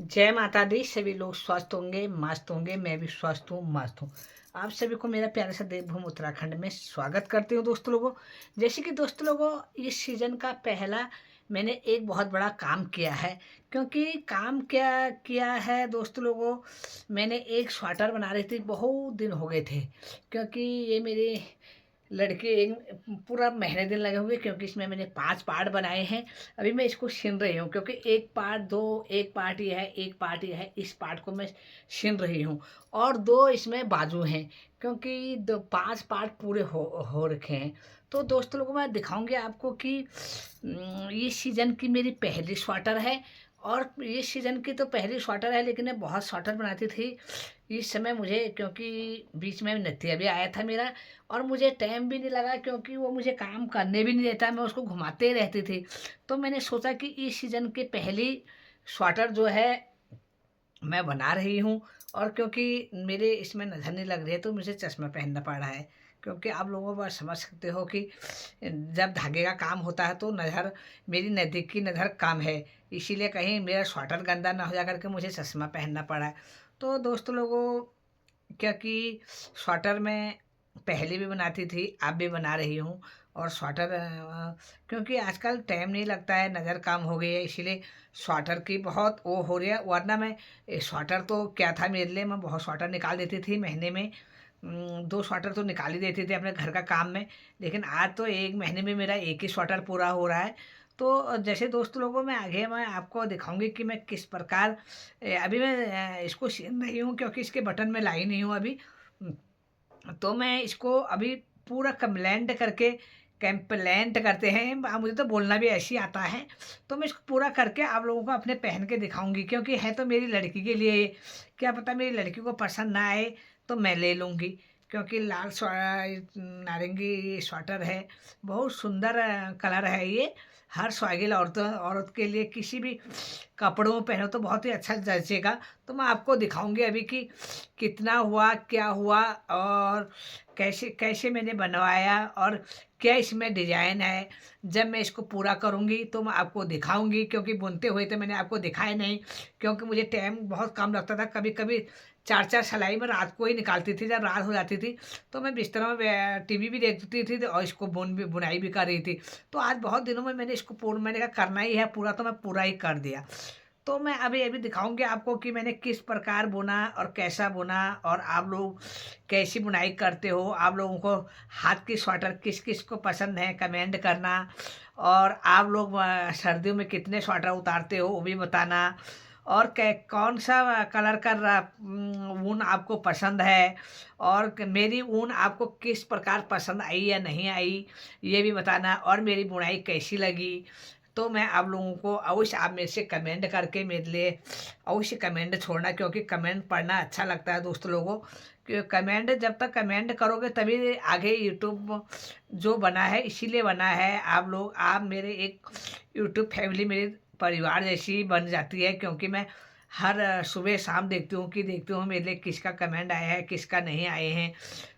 जय माता दी। सभी लोग स्वस्थ होंगे, मस्त होंगे। मैं भी स्वस्थ हूँ, मस्त हूँ। आप सभी को मेरा प्यारा सा देवभूमि उत्तराखंड में स्वागत करती हूँ दोस्तों लोगों। जैसे कि दोस्तों लोगों, इस सीज़न का पहला मैंने एक बहुत बड़ा काम किया है। क्योंकि काम क्या किया है दोस्तों लोगों, मैंने एक स्वेटर बना रही थी, बहुत दिन हो गए थे। क्योंकि ये मेरे लड़के एक पूरा महीने दिन लगे होंगे, क्योंकि इसमें मैंने 5 पार्ट बनाए हैं। अभी मैं इसको छीन रही हूँ, क्योंकि एक पार्ट दो, एक पार्ट ये है, एक पार्ट ये है। इस पार्ट को मैं छीन रही हूँ और दो इसमें बाजू हैं, क्योंकि दो 5 पार्ट पूरे हो रखे हैं। तो दोस्तों लोगों, मैं दिखाऊंगी आपको कि ये सीजन की मेरी पहली स्वेटर है। और ये सीजन की तो पहली स्वेटर है, लेकिन मैं बहुत स्वेटर बनाती थी इस समय मुझे, क्योंकि बीच में नतिया भी आया था मेरा। और मुझे टाइम भी नहीं लगा, क्योंकि वो मुझे काम करने भी नहीं देता, मैं उसको घुमाते ही रहती थी। तो मैंने सोचा कि इस सीज़न की पहली स्वेटर जो है मैं बना रही हूँ। और क्योंकि मेरे इसमें नज़र नहीं लग रही है, तो मुझे चश्मा पहनना पड़ रहा है। क्योंकि आप लोगों को समझ सकते हो कि जब धागे का काम होता है तो नज़र, मेरी नज़दीक की नज़र कम है। इसीलिए कहीं मेरा स्वेटर गंदा ना हो जा करके मुझे चश्मा पहनना पड़ा है। तो दोस्तों लोगों, क्योंकि स्वेटर मैं पहले भी बनाती थी, अब भी बना रही हूँ। और स्वेटर क्योंकि आजकल टाइम नहीं लगता है, नज़र कम हो गई है, इसीलिए स्वेटर की बहुत वो हो रही है। वरना मैं स्वेटर तो क्या था मेरे लिए, मैं बहुत स्वेटर निकाल देती थी महीने में। 2 स्वेटर तो निकाल ही देती थी अपने घर का काम में। लेकिन आज तो एक महीने में मेरा एक ही स्वेटर पूरा हो रहा है। तो जैसे दोस्तों लोगों, मैं आगे मैं आपको दिखाऊंगी कि मैं किस प्रकार अभी मैं इसको सीन रही हूँ, क्योंकि इसके बटन में लाई नहीं हूँ अभी। तो मैं इसको अभी पूरा कम्प्लेंट करके, कंप्लेंट करते हैं, मुझे तो बोलना भी ऐसे ही आता है। तो मैं इसको पूरा करके आप लोगों को अपने पहन के दिखाऊंगी, क्योंकि है तो मेरी लड़की के लिए ये। क्या पता मेरी लड़की को पसंद ना आए तो मैं ले लूँगी। क्योंकि लाल नारंगी स्वेटर है, बहुत सुंदर कलर है ये। हर स्वागिल औरत औरत के लिए किसी भी कपड़ों में पहनो तो बहुत ही अच्छा जचेगा। तो मैं आपको दिखाऊंगी अभी कि कितना हुआ, क्या हुआ, और कैसे कैसे मैंने बनवाया, और क्या इसमें डिजाइन है। जब मैं इसको पूरा करूंगी तो मैं आपको दिखाऊंगी, क्योंकि बुनते हुए तो मैंने आपको दिखाया नहीं। क्योंकि मुझे टाइम बहुत कम लगता था, कभी कभी 4 4 सिलाई में रात को ही निकालती थी। जब रात हो जाती थी तो मैं बिस्तर में टीवी भी देखती थी, और इसको बुनाई भी कर रही थी। तो आज बहुत दिनों में मैंने इसको पूर्ण, मैंने कहा करना ही है पूरा, तो मैं पूरा ही कर दिया। तो मैं अभी अभी दिखाऊंगी आपको कि मैंने किस प्रकार बुना और कैसा बुना, और आप लोग कैसी बुनाई करते हो। आप लोगों को हाथ की स्वेटर किस किस को पसंद है, कमेंट करना। और आप लोग सर्दियों में कितने स्वेटर उतारते हो वो भी बताना। और कौन सा कलर का ऊन आपको पसंद है, और मेरी ऊन आपको किस प्रकार पसंद आई या नहीं आई, ये भी बताना। और मेरी बुनाई कैसी लगी, तो मैं आप लोगों को अवश्य, आप मेरे से कमेंट करके मेरे लिए अवश्य कमेंट छोड़ना, क्योंकि कमेंट पढ़ना अच्छा लगता है दोस्त लोगों। कि कमेंट, जब तक कमेंट करोगे तभी आगे यूट्यूब जो बना है इसीलिए बना है। आप लोग, आप मेरे एक यूट्यूब फैमिली, मेरे परिवार जैसी बन जाती है। क्योंकि मैं हर सुबह शाम देखती हूँ मेरे लिए किसका कमेंट आया है, किसका नहीं आए हैं।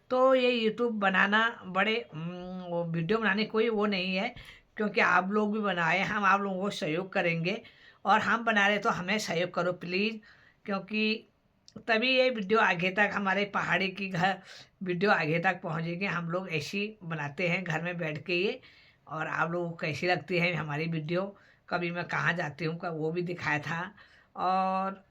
तो ये यूट्यूब बनाना बड़े वो वीडियो बनाने कोई वो नहीं है। क्योंकि आप लोग भी बनाए, हम आप लोगों को सहयोग करेंगे। और हम बना रहे तो हमें सहयोग करो प्लीज़। क्योंकि तभी ये वीडियो आगे तक, हमारे पहाड़ी की घर वीडियो आगे तक पहुंचेगी। हम लोग ऐसी बनाते हैं घर में बैठ के ये। और आप लोगों को कैसी लगती है हमारी वीडियो, कभी मैं कहाँ जाती हूँ का वो भी दिखाया था। और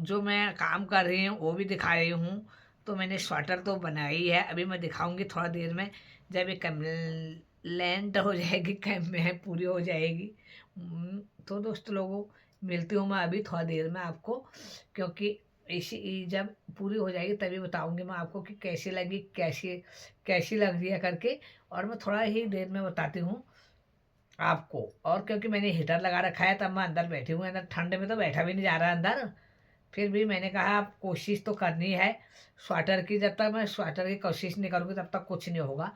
जो मैं काम कर रही हूँ वो भी दिखा रही हूँ। तो मैंने स्वेटर तो बनाई है, अभी मैं दिखाऊंगी थोड़ा देर में, जब ये कंप्लेंट हो जाएगी, कैम में पूरी हो जाएगी। तो दोस्तों लोगों, मिलती हूँ मैं अभी थोड़ा देर में आपको। क्योंकि इसी जब पूरी हो जाएगी तभी बताऊंगी मैं आपको कि कैसी लगी, कैसी कैसी लग रही है करके। और मैं थोड़ा ही देर में बताती हूँ आपको। और क्योंकि मैंने हीटर लगा रखा है, तब मैं अंदर बैठी हूँ, अंदर ठंड में तो बैठा भी नहीं जा रहा अंदर। फिर भी मैंने कहा अब कोशिश तो करनी है स्वेटर की। जब तक मैं स्वेटर की कोशिश नहीं करूँगी तब तक कुछ नहीं होगा।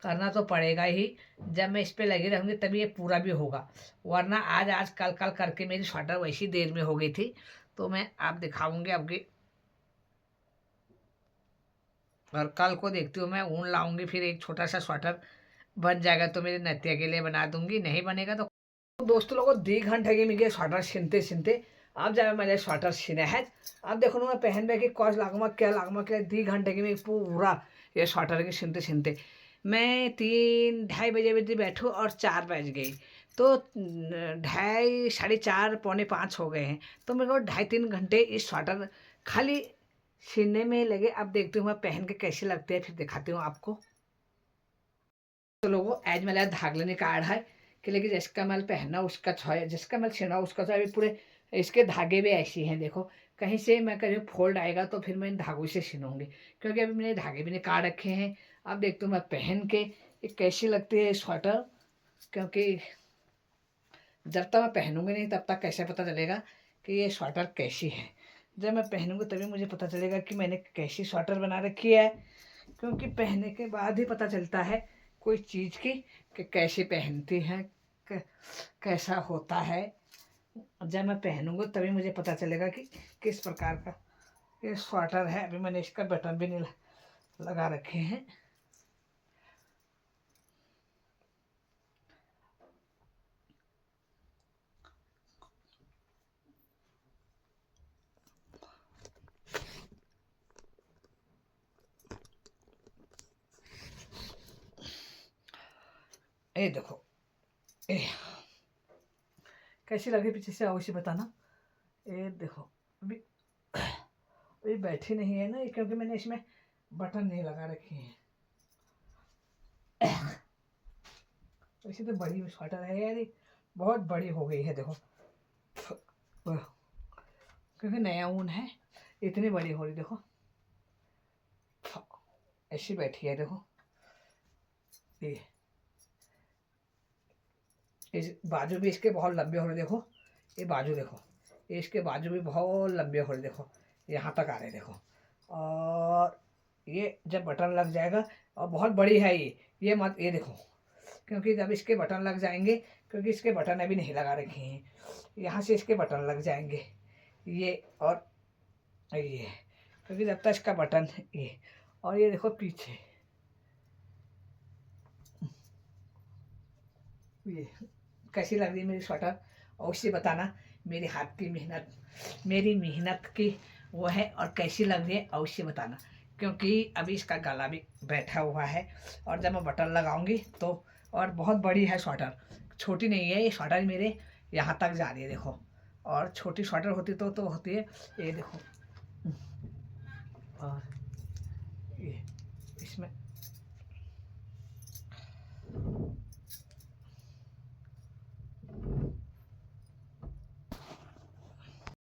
करना तो पड़ेगा ही। जब मैं इस पे लगी रहूँगी तभी ये पूरा भी होगा। वरना आज आज कल कल करके मेरी स्वेटर वैसी देर में हो गई थी। तो मैं आप दिखाऊंगी आपकी। और कल को देखती हूँ, मैं ऊन लाऊंगी, फिर एक छोटा सा स्वेटर बन जाएगा तो मेरे नतिया के लिए बना दूंगी। नहीं बनेगा तो दोस्तों लोगों, 2 घंटे के मुझे स्वेटर सिलते सिलते अब जब मैंने स्वेटर सीना है, अब देखो ना मैं पहन में कि कौन लागमा क्या 2 घंटे की मैं पूरा ये स्वेटर के सिलते सिलते मैं 3 ढाई बजे बैठूँ और 4 बज गए, तो 2:30 4:45 हो गए हैं। तो मेरे को 2.5 3 घंटे इस स्वेटर खाली सीने में लगे। अब देखती हूँ मैं पहन के कैसे लगते हैं, फिर दिखाती हूँ आपको। तो लोगों आज मैंने धागले निकाल है कि लेकिन जिसका मैं पहनना उसका है, जिसका मैं छीना उसका अभी पूरे इसके धागे भी ऐसी हैं देखो। कहीं से मैं कहीं फोल्ड आएगा तो फिर मैं इन धागों से सिलूंगी, क्योंकि अभी मैंने धागे भी निकाल रखे हैं। अब देखते हूँ मैं पहन के ये कैसी लगती है स्वेटर, क्योंकि जब तक मैं पहनूंगी नहीं तब तक कैसे पता चलेगा कि ये स्वेटर कैसी है। जब मैं पहनूंगी तभी मुझे पता चलेगा कि मैंने कैसी स्वेटर बना रखी है, क्योंकि पहनने के बाद ही पता चलता है कोई चीज़ की कि कैसे पहनती है, कैसा होता है। जब मैं पहनूंगा तभी मुझे पता चलेगा कि किस प्रकार का ये स्वेटर है। अभी मैंने इसका बटन भी नहीं लगा रखे हैं। ये देखो, ये कैसी लगी पीछे से अवश्य बताना। ये देखो अभी अभी बैठी नहीं है ना ये, क्योंकि मैंने इसमें बटन नहीं लगा रखे हैं। वैसे तो बड़ी स्वेटर है यार, ये बहुत बड़ी हो गई है देखो, क्योंकि नया ऊन है, इतनी बड़ी हो रही देखो, ऐसी बैठी है देखो। ये इस बाजू भी इसके बहुत लंबे हो रहे देखो, ये बाजू देखो, ये इसके बाजू भी बहुत लंबे हो रहे देखो, यहाँ तक आ रहे देखो। और ये जब बटन लग जाएगा, और बहुत बड़ी है ये मत ये देखो, क्योंकि जब इसके बटन लग जाएंगे, क्योंकि इसके बटन अभी नहीं लगा रखे हैं, यहाँ से इसके बटन लग जाएंगे ये, और ये, क्योंकि जब तक इसका बटन ये, और ये देखो पीछे ये कैसी लग रही है मेरी स्वेटर, अवश्य बताना। मेरी हाथ की मेहनत, मेरी मेहनत की वो है, और कैसी लग रही है अवश्य बताना, क्योंकि अभी इसका गला भी बैठा हुआ है और जब मैं बटन लगाऊंगी तो, और बहुत बड़ी है स्वेटर, छोटी नहीं है ये स्वेटर, मेरे यहाँ तक जा रही है देखो। और छोटी स्वेटर होती तो होती है ये देखो, और ये इसमें